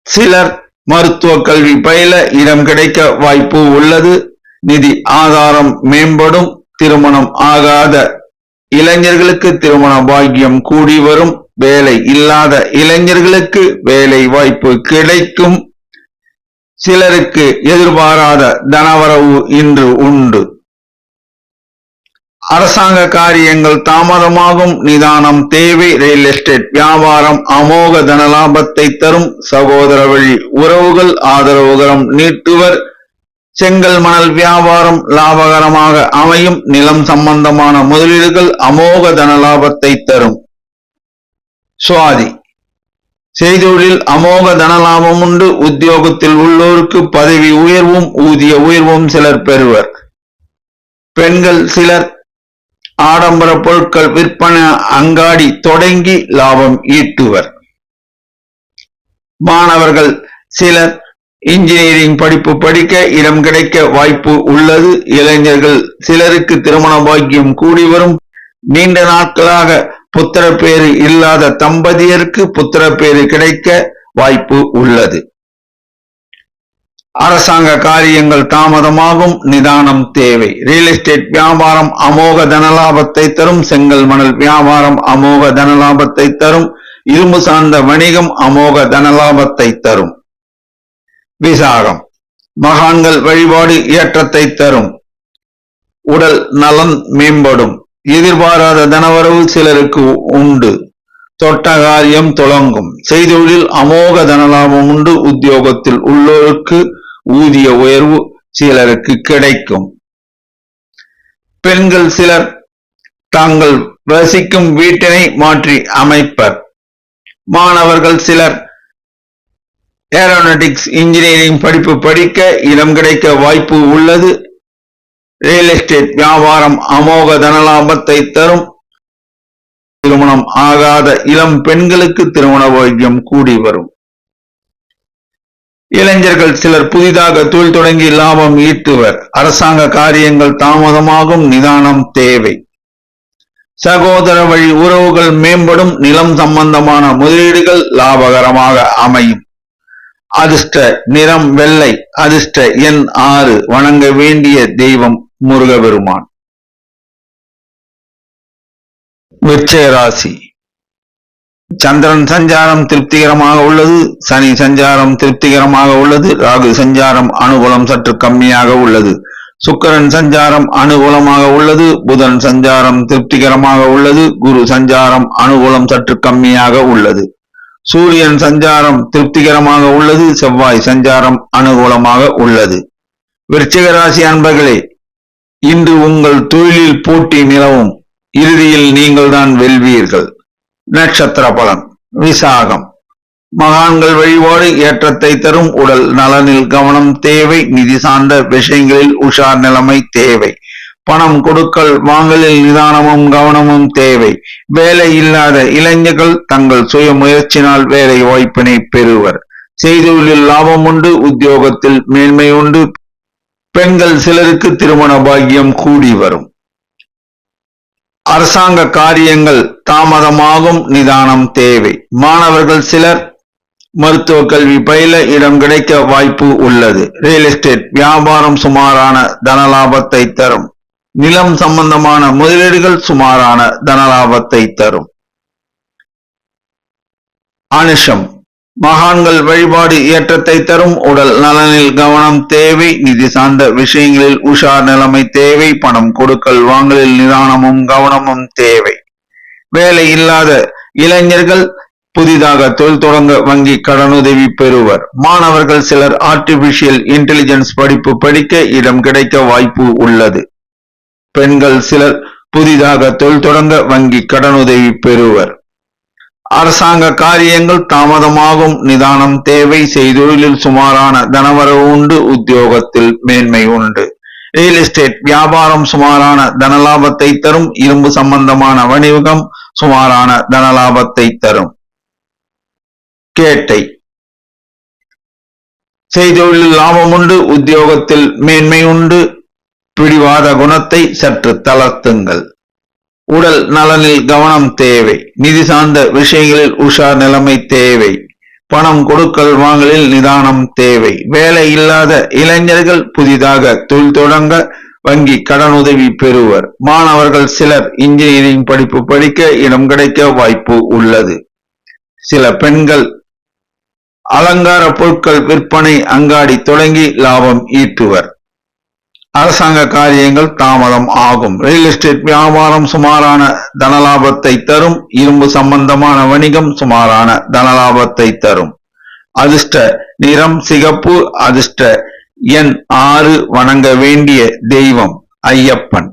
சிலர் மருத்துவ கல்வி பயில இடம் கிடைக்க வாய்ப்பு உள்ளது. நிதி ஆதாரம் மேம்படும். திருமணம் ஆகாத இளைஞர்களுக்கு திருமண பாக்கியம் கூடி வரும். வேலை இல்லாத இளைஞர்களுக்கு வேலை வாய்ப்பு கிடைக்கும். சிலருக்கு எதிர்பாராத தனவரவு இன்று உண்டு. அரசாங்க காரியங்கள் தாமதமாகும். நிதானம் தேவை. ரியல் எஸ்டேட் வியாபாரம் அமோக தனலாபத்தை தரும். சகோதர வழி உறவுகள் ஆதரவுகரம் நீட்டுவர். செங்கல் மணல் வியாபாரம் லாபகரமாக அமையும். நிலம் சம்பந்தமான முதலீடுகள் அமோக தனலாபத்தை தரும். சுவாதி. செய்தொழில் அமோக தனலாபம் உண்டு. உத்தியோகத்தில் உள்ளோருக்கு பதவி உயர்வும் ஊதிய உயர்வும் சிலர் பெறுவர். பெண்கள் சிலர் ஆடம்பர பொருட்கள் விற்பனை அங்காடி தொடங்கி லாபம் ஈட்டுவர். மாணவர்கள் சிலர் இன்ஜினியரிங் படிப்பு படிக்க இடம் கிடைக்க வாய்ப்பு உள்ளது. இளைஞர்கள் சிலருக்கு திருமண பாக்கியம் கூடி வரும். நீண்ட நாட்களாக புத்திர பேறு இல்லாத தம்பதியருக்கு புத்திர பேறு கிடைக்க வாய்ப்பு உள்ளது. அரசாங்க காரியங்கள் தாமதமாகும். நிதானம் தேவை. ரியல் எஸ்டேட் வியாபாரம் அமோக தனலாபத்தை தரும். செங்கல் மணல் வியாபாரம் அமோக தனலாபத்தை தரும். இரும்பு சார்ந்த வணிகம் அமோக தனலாபத்தை தரும். விசாகம். மகான்கள் வழிபாடு ஏற்றத்தை தரும். உடல் நலன் மேம்படும். எதிர்பாராத தனவரவு சிலருக்கு உண்டு. தொட்ட காரியம் தொடங்கும். செய்தொழில் அமோக தனலாபம் உண்டு. உத்தியோகத்தில் உள்ளோருக்கு ஊதிய உயர்வு சிலருக்கு கிடைக்கும். பெண்கள் சிலர் தாங்கள் வசிக்கும் வீட்டினை மாற்றி அமைப்பர். மாணவர்கள் சிலர் ஏரோநாட்டிக்ஸ் இன்ஜினியரிங் படிப்பு படிக்க இடம் கிடைக்க வாய்ப்பு உள்ளது. ரியல் எஸ்டேட் வியாபாரம் அமோக தனலாபத்தை தரும். திருமணம் ஆகாத இளம் பெண்களுக்கு திருமண பாக்கியம் கூடி வரும். இளைஞர்கள் சிலர் புதிதாக தொழில் தொடங்கி லாபம் ஈட்டுவர். அரசாங்க காரியங்கள் தாமதமாகும். நிதானம் தேவை. சகோதர வழி உறவுகள் மேம்படும். நிலம் சம்பந்தமான முதலீடுகள் லாபகரமாக அமையும். அதிர்ஷ்ட நிறம் வெள்ளை. அதிர்ஷ்ட எண் 6. வணங்க வேண்டிய தெய்வம் முருகபெருமான். விருச்சிக ராசி. சந்திரன் சஞ்சாரம் திருப்திகரமாக உள்ளது. சனி சஞ்சாரம் திருப்திகரமாக உள்ளது. ராகு சஞ்சாரம் அனுகூலம் சற்று கம்மியாக உள்ளது. சுக்கிரன் சஞ்சாரம் அனுகூலமாக உள்ளது. புதன் சஞ்சாரம் திருப்திகரமாக உள்ளது. குரு சஞ்சாரம் அனுகூலம் சற்று கம்மியாக உள்ளது. சூரியன் சஞ்சாரம் திருப்திகரமாக உள்ளது. செவ்வாய் சஞ்சாரம் அனுகூலமாக உள்ளது. விருச்சிக ராசி அன்பர்களே, இன்று உங்கள் தொழிலில் போட்டி நிலவும். இறுதியில் நீங்கள் தான் வெல்வீர்கள். நட்சத்திர பலன். விசாகம். மகான்கள் வழிபாடு ஏற்றத்தை தரும். உடல் நலனில் கவனம் தேவை. நிதி சார்ந்த விஷயங்களில் உஷார் நிலைமை தேவை. பணம் கொடுக்கல் வாங்கலில் நிதானமும் கவனமும் தேவை. வேலை இல்லாத இளைஞர்கள் தங்கள் சுய முயற்சினால் வேலை வாய்ப்பினை பெறுவர். செய்தொழிலில் லாபம் உண்டு. உத்தியோகத்தில் மேன்மை உண்டு. பெண்கள் சிலருக்கு திருமண பாக்கியம் கூடி வரும். அரசாங்க காரியங்கள் தாமதமாகும். நிதானம் தேவை. மாணவர்கள் சிலர் மருத்துவ கல்வி பயில இடம் கிடைக்க வாய்ப்பு உள்ளது. ரியல் எஸ்டேட் வியாபாரம் சுமாரான தனலாபத்தை தரும். நிலம் சம்பந்தமான முதலீடுகள் சுமாரான தனலாபத்தை தரும். அனுஷம் மகான்கள் வழிபாடு ஏற்றத்தை தரும். உடல் நலனில் கவனம் தேவை. நிதி சார்ந்த விஷயங்களில் உஷார் நிலைமை தேவை. பணம் கொடுக்கல் வாங்கலில் நிதானமும் கவனமும் தேவை. வேலை இல்லாத இளைஞர்கள் புதிதாக தொழில் தொடங்க வங்கி கடனுதவி பெறுவர். மாணவர்கள் சிலர் ஆர்டிபிஷியல் இன்டெலிஜென்ஸ் படிப்பு படிக்க இடம் கிடைக்க வாய்ப்பு உள்ளது. பெண்கள் சிலர் புதிதாக தொழில் தொடங்க வங்கி கடனுதவி பெறுவர். அரசாங்க காரியங்கள் தாமதமாகும். நிதானம் தேவை. செய்தொழிலில் சுமாரான தனவரவு உண்டு. உத்தியோகத்தில் மேன்மை உண்டு. ரியல் எஸ்டேட் வியாபாரம் சுமாரான தனலாபத்தை தரும். இரும்பு சம்பந்தமான வணிகம் சுமாரான தனலாபத்தை தரும். கேட்டை செய்தொழிலில் லாபம் உண்டு. உத்தியோகத்தில் மேன்மை உண்டு. பிடிவாத குணத்தை சற்று தளர்த்துங்கள். உடல் நலனில் கவனம் தேவை. நிதி சார்ந்த விஷயங்களில் உஷார் நிலைமை தேவை. பணம் கொடுக்கல் வாங்கலில் நிதானம் தேவை. வேலை இல்லாத இளைஞர்கள் புதிதாக தொழில் தொடங்க வங்கி கடனுதவி பெறுவர். மாணவர்கள் சிலர் இன்ஜினியரிங் படிப்பு படிக்க இடம் கிடைக்க வாய்ப்பு உள்ளது. சில பெண்கள் அலங்கார பொருட்கள் விற்பனை அங்காடி தொடங்கி லாபம் ஈட்டுவர். அரசாங்க காரியங்கள் தாமதம் ஆகும். ரியல் எஸ்டேட் வியாபாரம் சுமாரான தனலாபத்தை தரும். இரும்பு சம்பந்தமான வணிகம் சுமாரான தனலாபத்தை தரும். அதிர்ஷ்ட நிறம் சிகப்பு. அதிர்ஷ்ட எண் 6. வணங்க வேண்டிய தெய்வம் ஐயப்பன்.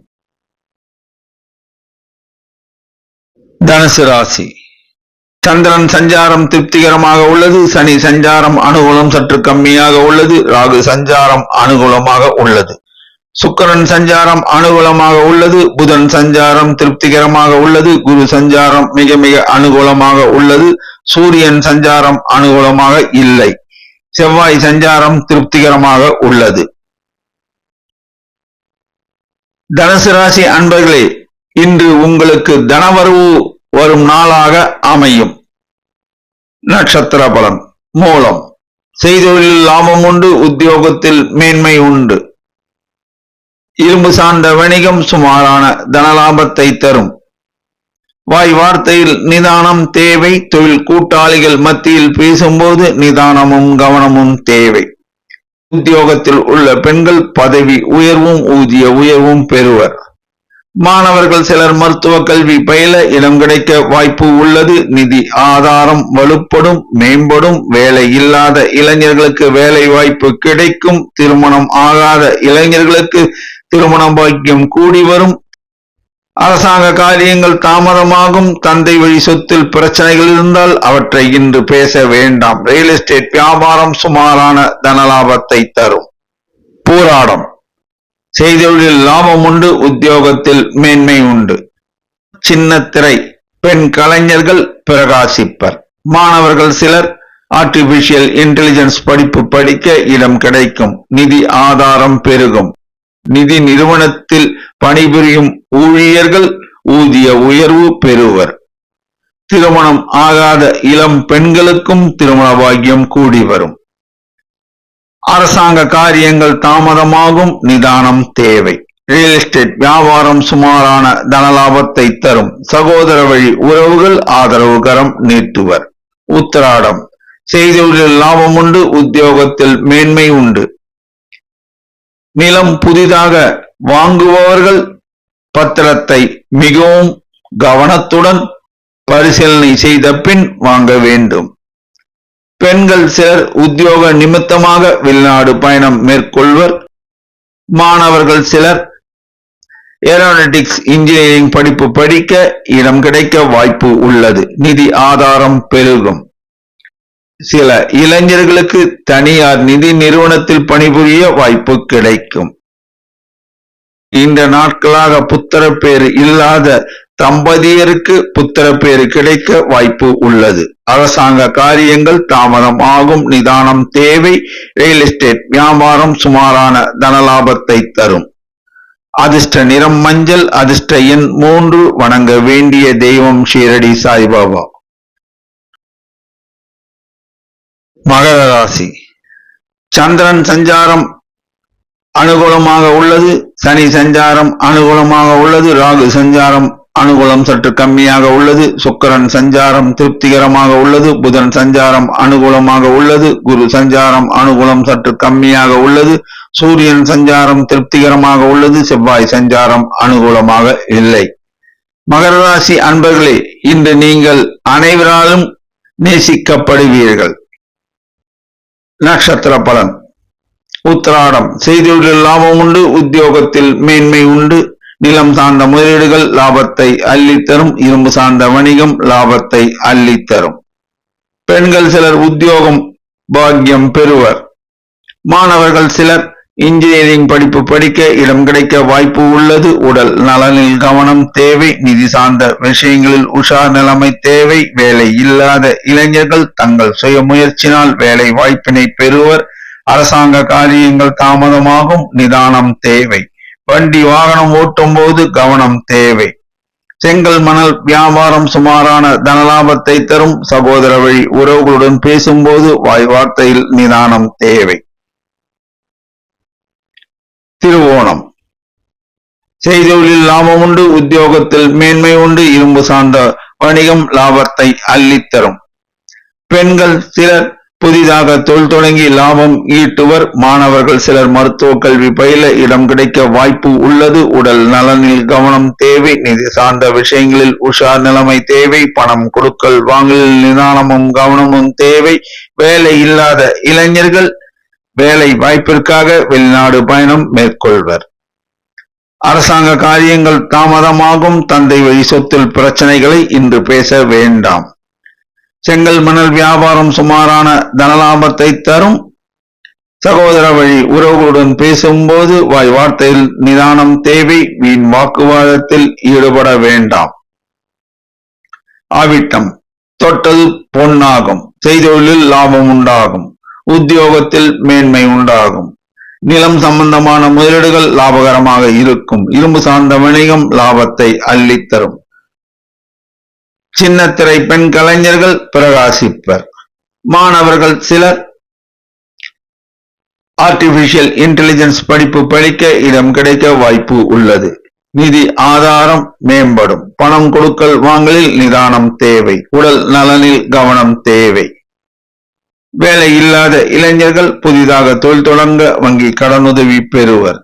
தனுசு ராசி சந்திரன் சஞ்சாரம் திருப்திகரமாக உள்ளது. சனி சஞ்சாரம் அனுகூலம் சற்று கம்மியாக உள்ளது. ராகு சஞ்சாரம் அனுகூலமாக உள்ளது. சுக்கிரன் சஞ்சாரம் அனுகூலமாக உள்ளது. புதன் சஞ்சாரம் திருப்திகரமாக உள்ளது. குரு சஞ்சாரம் மிக மிக அனுகூலமாக உள்ளது. சூரியன் சஞ்சாரம் அனுகூலமாக இல்லை. செவ்வாய் சஞ்சாரம் திருப்திகரமாக உள்ளது. தனுசு ராசி அன்பர்களே, இன்று உங்களுக்கு தனவரவு வரும் நாளாக அமையும். நட்சத்திர பலன். மூலம் செய்தொழிலில் லாபம் உண்டு. உத்தியோகத்தில் மேன்மை உண்டு. இரும்பு சார்ந்த வணிகம் சுமாரான தனலாபத்தை தரும். வாய் வார்த்தையில் நிதானம் தேவை. தொழில் கூட்டாளிகள் மத்தியில் பேசும்போது நிதானமும் கவனமும் தேவை. உத்தியோகத்தில் உள்ள பெண்கள் பதவி உயர்வும் ஊதிய உயர்வும் பெறுவர். மாணவர்கள் சிலர் மருத்துவ கல்வி பயில இடம் கிடைக்க வாய்ப்பு உள்ளது. நிதி ஆதாரம் வலுப்படும், மேம்படும். வேலை இல்லாத இளைஞர்களுக்கு வேலை வாய்ப்பு கிடைக்கும். திருமணம் ஆகாத இளைஞர்களுக்கு திருமண பாக்கியம் கூடி வரும். அரசாங்க காரியங்கள் தாமதமாகும். தந்தை வழி சொத்தில் பிரச்சனைகள் இருந்தால் அவற்றை இன்று பேச வேண்டாம். ரியல் எஸ்டேட் வியாபாரம் சுமாரான தனலாபத்தை தரும். போராடம் செய்தொழிலில் லாபம் உண்டு. உத்தியோகத்தில் மேன்மை உண்டு. சின்ன திரை பெண் கலைஞர்கள் பிரகாசிப்பர். மாணவர்கள் சிலர் ஆர்டிபிஷியல் இன்டெலிஜென்ஸ் படிப்பு படிக்க இடம் கிடைக்கும். நிதி ஆதாரம் பெருகும். நிதி நிறுவனத்தில் பணிபுரியும் ஊழியர்கள் ஊதிய உயர்வு பெறுவர். திருமணம் ஆகாத இளம் பெண்களுக்கும் திருமண பாக்கியம் கூடி வரும். அரசாங்க காரியங்கள் தாமதமாகும். நிதானம் தேவை. ரியல் எஸ்டேட் வியாபாரம் சுமாரான தனலாபத்தை தரும். சகோதர வழி உறவுகள் ஆதரவு கரம் நீட்டுவர். உத்திராடம் செய்தொழிலில் லாபம் உண்டு. உத்தியோகத்தில் மேன்மை உண்டு. நிலம் புதிதாக வாங்குபவர்கள் பத்திரத்தை மிகவும் கவனத்துடன் பரிசீலனை செய்த பின் வாங்க வேண்டும். பெண்கள் சிலர் உத்தியோக நிமித்தமாக வெளிநாடு பயணம் மேற்கொள்வர். மாணவர்கள் சிலர் ஏரோநாட்டிக்ஸ் இன்ஜினியரிங் படிப்பு படிக்க இடம் கிடைக்க வாய்ப்பு உள்ளது. நிதி ஆதாரம் பெருகும். சில இளைஞர்களுக்கு தனியார் நிதி நிறுவனத்தில் பணிபுரிய வாய்ப்பு கிடைக்கும். இந்த நாட்களாக புத்திரப்பேறு இல்லாத தம்பதியருக்கு புத்திரப்பேறு கிடைக்க வாய்ப்பு உள்ளது. அரசாங்க காரியங்கள் தாமதம் ஆகும், நிதானம் தேவை. ரியல் எஸ்டேட் வியாபாரம் சுமாரான தனலாபத்தை தரும். அதிர்ஷ்ட நிறம் மஞ்சள். அதிர்ஷ்ட எண் 3. வணங்க வேண்டிய தெய்வம் ஷீரடி சாய்பாபா. மகர ராசி. சந்திரன் சஞ்சாரம் அனுகூலமாக உள்ளது. சனி சஞ்சாரம் அனுகூலமாக உள்ளது. ராகு சஞ்சாரம் அனுகூலம் சற்று கம்மியாக உள்ளது. சுக்கிரன் சஞ்சாரம் திருப்திகரமாக உள்ளது. புதன் சஞ்சாரம் அனுகூலமாக உள்ளது. குரு சஞ்சாரம் அனுகூலம் சற்று கம்மியாக உள்ளது. சூரியன் சஞ்சாரம் திருப்திகரமாக உள்ளது. செவ்வாய் சஞ்சாரம் அனுகூலமாக இல்லை. மகர ராசி அன்பர்களே, இன்று நீங்கள் அனைவராலும் நேசிக்கப்படுவீர்கள். நட்சத்திர பலன். உத்திராடம். செய்தொழில் லாபம் உண்டு. உத்தியோகத்தில் மேன்மை உண்டு. நிலம் சார்ந்த முதலீடுகள் லாபத்தை அள்ளித்தரும். இரும்பு சார்ந்த வணிகம் லாபத்தை அள்ளித்தரும். பெண்கள் சிலர் உத்தியோகம் பாக்கியம் பெறுவர். மாணவர்கள் சிலர் இன்ஜினியரிங் படிப்பு படிக்க இடம் கிடைக்க வாய்ப்பு உள்ளது. உடல் நலனில் கவனம் தேவை. நிதி சார்ந்த விஷயங்களில் உஷார் நிலைமை தேவை. வேலை இல்லாத இளைஞர்கள் தங்கள் சுய முயற்சினால் வேலை வாய்ப்பினை பெறுவர். அரசாங்க காரியங்கள் தாமதமாகும், நிதானம் தேவை. வண்டி வாகனம் ஓட்டும் போது கவனம் தேவை. செங்கல் மணல் வியாபாரம் சுமாரான தனலாபத்தை தரும். சகோதர வழி உறவுகளுடன் பேசும்போது வாய் வார்த்தையில் நிதானம் தேவை. திருவோணம். செய்தொழில் லாபம் உண்டு. உத்தியோகத்தில் மேன்மை உண்டு. இரும்பு சார்ந்த வணிகம் லாபத்தை அள்ளித்தரும். பெண்கள் சிலர் புதிதாக தொழில் தொடங்கி லாபம் ஈட்டுவர். மாணவர்கள் சிலர் மருத்துவ கல்வி பயில இடம் கிடைக்க வாய்ப்பு உள்ளது. உடல் நலனில் கவனம் தேவை. நிதி சார்ந்த விஷயங்களில் உஷார் நிலைமை தேவை. பணம் கொடுக்கல் வாங்கலில் நிதானமும் கவனமும் தேவை. வேலை இல்லாத இளைஞர்கள் வேலை வாய்ப்பிற்காக வெளிநாடு பயணம் மேற்கொள்வர். அரசாங்க காரியங்கள் தாமதமாகும். தந்தை வழி சொத்தில் பிரச்சனைகளை இன்று பேச வேண்டாம். செங்கல் மணல் வியாபாரம் சுமாரான தனலாபத்தை தரும். சகோதர வழி உறவுகளுடன் பேசும்போது வாய் வார்த்தையில் நிதானம் தேவை. வீண் வாக்குவாதத்தில் ஈடுபட வேண்டாம். அவிட்டம். தொட்டது பொன்னாகும். செய்தொழிலில் லாபம் உண்டாகும். உத்தியோகத்தில் மேன்மை உண்டாகும். நிலம் சம்பந்தமான முதலீடுகள் லாபகரமாக இருக்கும். இரும்பு சார்ந்த வணிகம் லாபத்தை அள்ளித்தரும். சின்னத்திரை பெண் கலைஞர்கள் பிரகாசிப்பர். மாணவர்கள் சிலர் ஆர்டிபிஷியல் இன்டெலிஜென்ஸ் படிப்பு படிக்க இடம் கிடைக்க வாய்ப்பு உள்ளது. நிதி ஆதாரம் மேம்படும். பணம் கொடுக்கல் வாங்கலில் நிதானம் தேவை. உடல் நலனில் கவனம் தேவை. வேலை இல்லாத இளைஞர்கள் புதிதாக தொழில் தொடங்க வங்கி கடனுதவி பெறுவர்.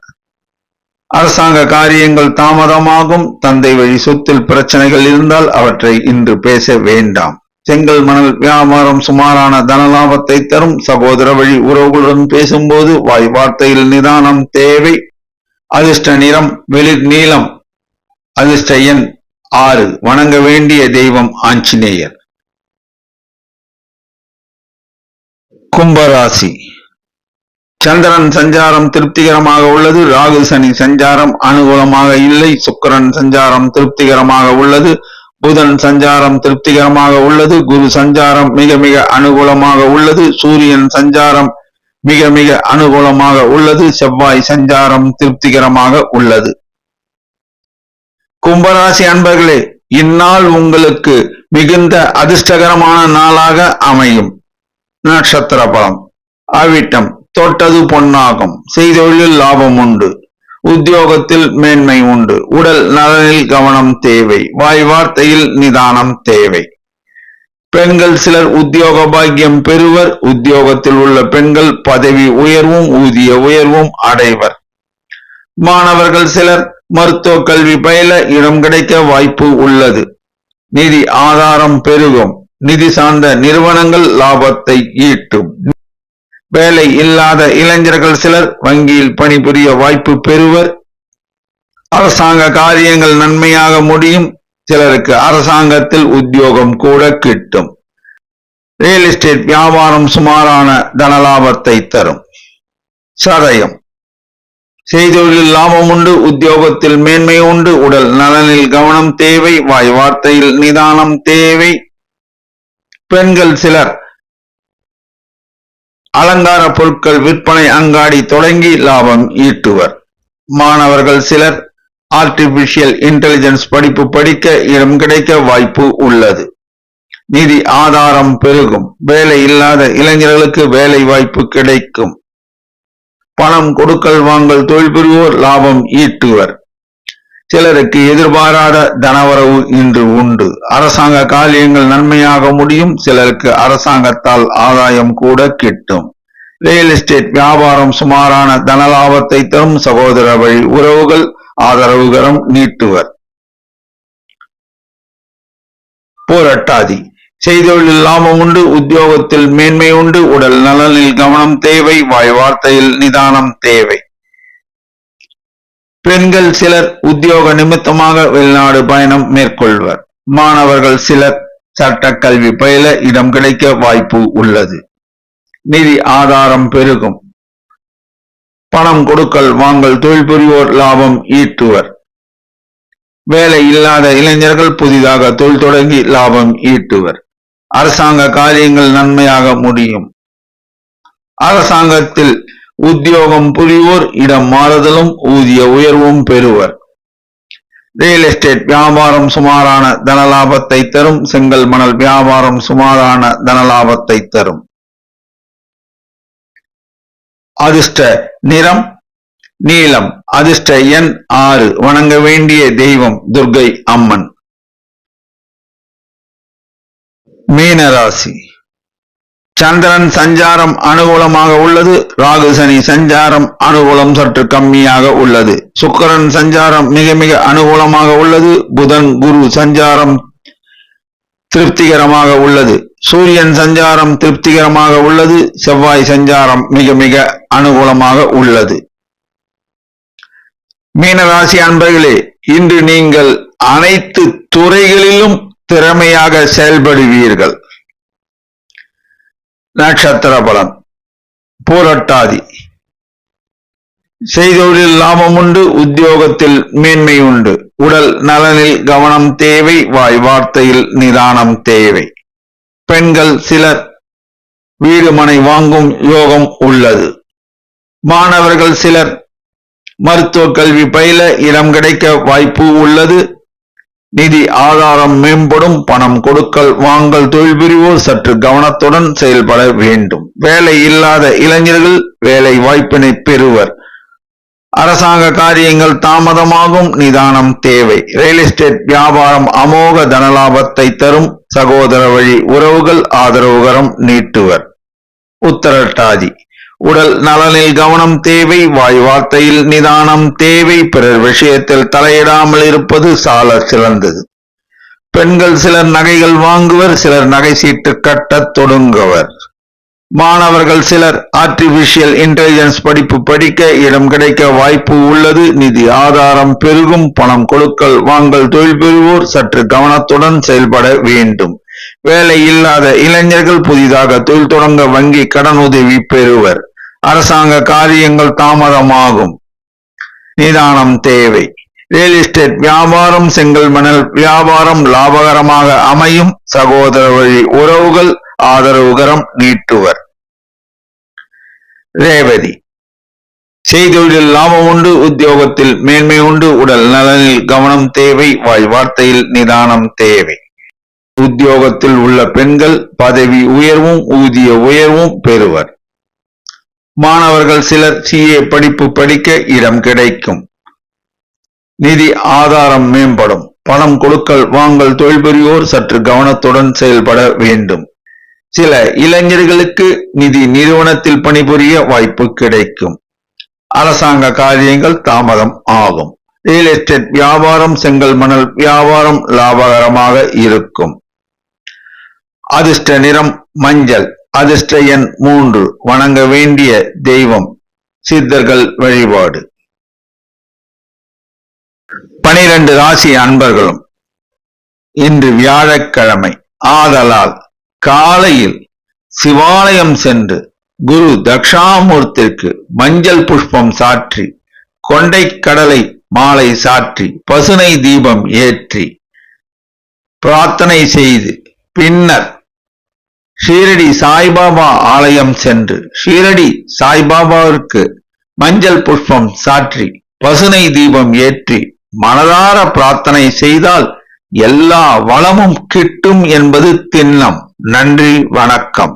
அரசாங்க காரியங்கள் தாமதமாகும். தந்தை வழி சொத்தில் பிரச்சனைகள் இருந்தால் அவற்றை இன்று பேச வேண்டாம். செங்கல் மணல் வியாபாரம் சுமாரான தனலாபத்தை தரும். சகோதர வழி உறவுகளுடன் பேசும்போது வாய் வார்த்தையில் நிதானம் தேவை. அதிர்ஷ்ட நிறம் வெளிர் நீலம். அதிர்ஷ்ட எண் 6. வணங்க வேண்டிய தெய்வம் ஆஞ்சநேயர். கும்பராசி. சந்திரன் சஞ்சாரம் திருப்திகரமாக உள்ளது. ராகு சனி சஞ்சாரம் அனுகூலமாக இல்லை. சுக்கிரன் சஞ்சாரம் திருப்திகரமாக உள்ளது. புதன் சஞ்சாரம் திருப்திகரமாக உள்ளது. குரு சஞ்சாரம் மிக மிக அனுகூலமாக உள்ளது. சூரியன் சஞ்சாரம் மிக மிக அனுகூலமாக உள்ளது. செவ்வாய் சஞ்சாரம் திருப்திகரமாக உள்ளது. கும்பராசி அன்பர்களே, இந்நாள் உங்களுக்கு மிகுந்த அதிர்ஷ்டகரமான நாளாக அமையும். நட்சத்திர பலம். அவிட்டம். தொட்டது பொன்னாகும். செய்தொழிலில் லாபம் உண்டு. உத்தியோகத்தில் மேன்மை உண்டு. உடல் நலனில் கவனம் தேவை. வாய் வார்த்தையில் நிதானம் தேவை. பெண்கள் சிலர் உத்தியோக பாக்கியம் பெறுவர். உத்தியோகத்தில் உள்ள பெண்கள் பதவி உயர்வும் ஊதிய உயர்வும் அடைவர். மாணவர்கள் சிலர் மருத்துவ கல்வி பயில இடம் கிடைக்க வாய்ப்பு உள்ளது. நிதி ஆதாரம் பெருகும். நிதி சார்ந்த நிறுவனங்கள் லாபத்தை ஈட்டும். வேலை இல்லாத இளைஞர்கள் சிலர் வங்கியில் பணிபுரிய வாய்ப்பு பெறுவர். அரசாங்க காரியங்கள் நன்மையாக முடியும். சிலருக்கு அரசாங்கத்தில் உத்தியோகம் கூட கிட்டும். ரியல் எஸ்டேட் வியாபாரம் சுமாரான தனலாபத்தை தரும். சதயம் செய்தொழில் லாபம் உண்டு, உத்தியோகத்தில் மேன்மை உண்டு, உடல் நலனில் கவனம் தேவை, வாய் வார்த்தையில் நிதானம் தேவை. பெண்கள் சிலர் அலங்கார பொருட்கள் விற்பனை அங்காடி தொடங்கி லாபம் ஈட்டுவர். மாணவர்கள் சிலர் ஆர்டிபிஷியல் இன்டெலிஜென்ஸ் படிப்பு படிக்க இடம் கிடைக்க வாய்ப்பு உள்ளது. நிதி ஆதாரம் பெருகும். வேலை இல்லாத இளைஞர்களுக்கு வேலை வாய்ப்பு கிடைக்கும். பணம் கொடுக்கல் வாங்கல் தொழில் புரிவோர் லாபம் ஈட்டுவர். சிலருக்கு எதிர்பாராத தனவரவு இன்று உண்டு. அரசாங்க காரியங்கள் நன்மையாக முடியும். சிலருக்கு அரசாங்கத்தால் ஆதாயம் கூட கிட்டும். ரியல் எஸ்டேட் வியாபாரம் சுமாரான தனலாபத்தை தரும். சகோதர வழி உறவுகள் ஆதரவுகரம் நீட்டுவர். போராட்டாதி செய்தொழில் லாபம் உண்டு, உத்தியோகத்தில் மேன்மை உண்டு, உடல் நலனில் கவனம் தேவை, வாய் வார்த்தையில் நிதானம் தேவை. பெண்கள் சிலர் உத்தியோக நிமித்தமாக வெளிநாடு பயணம் மேற்கொள்வர். மாணவர்கள் சிலர் சட்ட கல்வி பயில இடம் கிடைக்க வாய்ப்பு உள்ளது. நிதி ஆதாரம் பெருகும். பணம் கொடுக்கல் வாங்கல் தொழில் புரிவோர் லாபம் ஈட்டுவர். வேலை இல்லாத இளைஞர்கள் புதிதாக தொழில் தொடங்கி லாபம் ஈட்டுவர். அரசாங்க காரியங்கள் நன்மையாக முடியும். அரசாங்கத்தில் உத்தியோகம் புரிவோர் இடம் மாறுதலும் ஊதிய உயர்வும் பெறுவர். ரியல் எஸ்டேட் வியாபாரம் சுமாரான தனலாபத்தை தரும். செங்கல் மணல் வியாபாரம் சுமாரான தனலாபத்தை தரும். அதிர்ஷ்ட நிறம் நீலம். அதிர்ஷ்ட எண் 6. வணங்க வேண்டிய தெய்வம் துர்க்கை அம்மன். மீனராசி சந்திரன் சஞ்சாரம் அனுகூலமாக உள்ளது. ராகு சனி சஞ்சாரம் அனுகூலம் சற்று கம்மியாக உள்ளது. சுக்கிரன் சஞ்சாரம் மிக மிக அனுகூலமாக உள்ளது. புதன் குரு சஞ்சாரம் திருப்திகரமாக உள்ளது. சூரியன் சஞ்சாரம் திருப்திகரமாக உள்ளது. செவ்வாய் சஞ்சாரம் மிக மிக அனுகூலமாக உள்ளது. மீனராசி அன்பர்களே, இன்று நீங்கள் அனைத்து துறைகளிலும் திறமையாக செயல்படுவீர்கள். நட்சத்திர பலன் பூரட்டாதி செய்தொழில் லாபம் உண்டு, உத்தியோகத்தில் மேன்மை உண்டு, உடல் நலனில் கவனம் தேவை, வாய் வார்த்தையில் நிதானம் தேவை. பெண்கள் சிலர் வீடு மனை வாங்கும் யோகம் உள்ளது. மாணவர்கள் சிலர் மருத்துவ கல்வி பயில இடம் கிடைக்க வாய்ப்பு உள்ளது. நிதி ஆதாரம் மேம்படும். பணம் கொடுக்கல் வாங்கல் தொழில் புரிவோர் சற்று கவனத்துடன் செயல்பட வேண்டும். வேலை இல்லாத இளைஞர்கள் வேலை வாய்ப்பினை பெறுவர். அரசாங்க காரியங்கள் தாமதமாகும். நிதானம் தேவை. ரியல் எஸ்டேட் வியாபாரம் அமோக தனலாபத்தை தரும். சகோதர வழி உறவுகள் ஆதரவுகரம் நீட்டுவர். உத்தரட்டாதி உடல் நலனில் கவனம் தேவை, வாய் வார்த்தையில் நிதானம் தேவை. பிறர் விஷயத்தில் தலையிடாமல் இருப்பது சால சிறந்தது. பெண்கள் சிலர் நகைகள் வாங்குவர். சிலர் நகை சீட்டு கட்டத் தொடங்குவர். மாணவர்கள் சிலர் ஆர்டிபிஷியல் இன்டெலிஜென்ஸ் படிப்பு படிக்க இடம் கிடைக்க வாய்ப்பு உள்ளது. நிதி ஆதாரம் பெருகும். பணம் கொடுக்கல் வாங்கல் தொழில் பெறுவோர் சற்று கவனத்துடன் செயல்பட வேண்டும். வேலை இல்லாத இளைஞர்கள் புதிதாக தொழில் தொடங்க வங்கி கடன் உதவி பெறுவர். அரசாங்க காரியங்கள் தாமதமாகும். நிதானம் தேவை. ரியல் எஸ்டேட் வியாபாரம் செங்கல் மணல் வியாபாரம் லாபகரமாக அமையும். சகோதர வழி உறவுகள் ஆதரவுகரம் நீட்டுவர். ரேவதி செய்தொழில் லாபம் உண்டு, உத்தியோகத்தில் மேன்மை உண்டு, உடல் நலனில் கவனம் தேவை, வாய் வார்த்தையில் நிதானம் தேவை. உத்தியோகத்தில் உள்ள பெண்கள் பதவி உயர்வும் ஊதிய உயர்வும் பெறுவர். மாணவர்கள் சிலர் CA படிப்பு படிக்க இடம் கிடைக்கும். நிதி ஆதாரம் மேம்படும். பணம் கொடுக்கல் வாங்கல் தொழில் புரிவோர் சற்று கவனத்துடன் செயல்பட வேண்டும். சில இளைஞர்களுக்கு நிதி நிறுவனத்தில் பணிபுரிய வாய்ப்பு கிடைக்கும். அரசாங்க காரியங்கள் தாமதம் ஆகும். ரியல் எஸ்டேட் வியாபாரம் செங்கல் மணல் வியாபாரம் லாபகரமாக இருக்கும். அதிர்ஷ்ட நிறம் மஞ்சள். அதிர்ஷ்ட எண் 3. வணங்க வேண்டிய தெய்வம் சித்தர்கள் வழிபாடு. 12 ராசி அன்பர்களும் இன்று வியாழக்கிழமை ஆதலால் காலையில் சிவாலயம் சென்று குரு தட்சிணாமூர்த்திற்கு மஞ்சள் புஷ்பம் சாற்றி, கொண்டை கடலை மாலை சாற்றி, பசுனை தீபம் ஏற்றி பிரார்த்தனை செய்து பின்னர் ஷீரடி சாய்பாபா ஆலயம் சென்று ஷீரடி சாய்பாபாவிற்கு மஞ்சள் புஷ்பம் சாற்றி, பசுனை தீபம் ஏற்றி மனதார பிரார்த்தனை செய்தால் எல்லா வளமும் கிட்டும் என்பது திண்ணம். நன்றி, வணக்கம்.